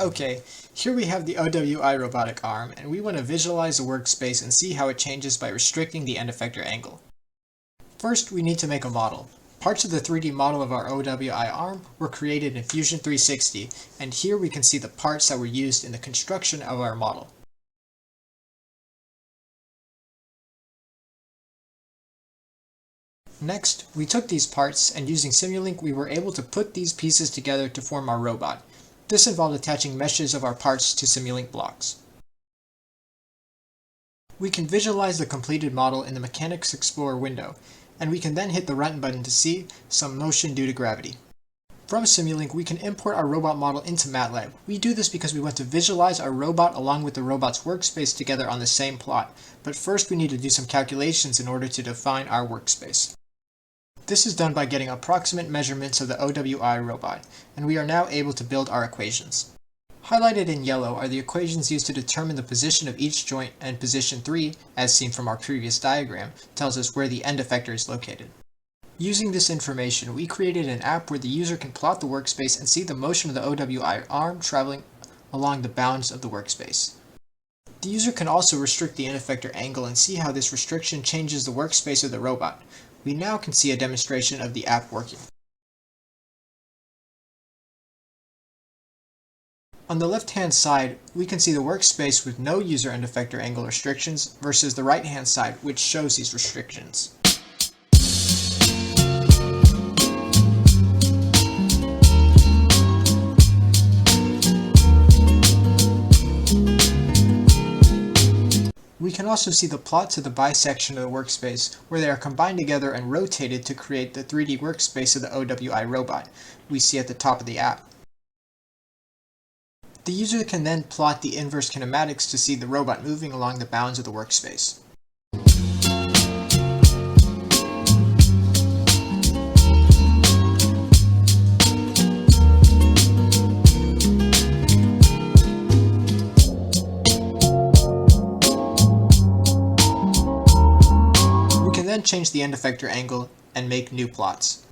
Okay, here we have the OWI robotic arm, and we want to visualize the workspace and see how it changes by restricting the end effector angle. First, we need to make a model. Parts of the 3D model of our OWI arm were created in Fusion 360, and here we can see the parts that were used in the construction of our model. Next, we took these parts, and using Simulink we were able to put these pieces together to form our robot. This involved attaching meshes of our parts to Simulink blocks. We can visualize the completed model in the Mechanics Explorer window, and we can then hit the Run button to see some motion due to gravity. From Simulink, we can import our robot model into MATLAB. We do this because we want to visualize our robot along with the robot's workspace together on the same plot, but first we need to do some calculations in order to define our workspace. This is done by getting approximate measurements of the OWI robot, and we are now able to build our equations. Highlighted in yellow are the equations used to determine the position of each joint, and position 3, as seen from our previous diagram, tells us where the end effector is located. Using this information, we created an app where the user can plot the workspace and see the motion of the OWI arm traveling along the bounds of the workspace. The user can also restrict the end effector angle and see how this restriction changes the workspace of the robot. We now can see a demonstration of the app working. On the left-hand side, we can see the workspace with no user end effector angle restrictions versus the right-hand side, which shows these restrictions. We can also see the plots of the bisection of the workspace, where they are combined together and rotated to create the 3D workspace of the OWI robot we see at the top of the app. The user can then plot the inverse kinematics to see the robot moving along the bounds of the workspace. We can then change the end effector angle and make new plots.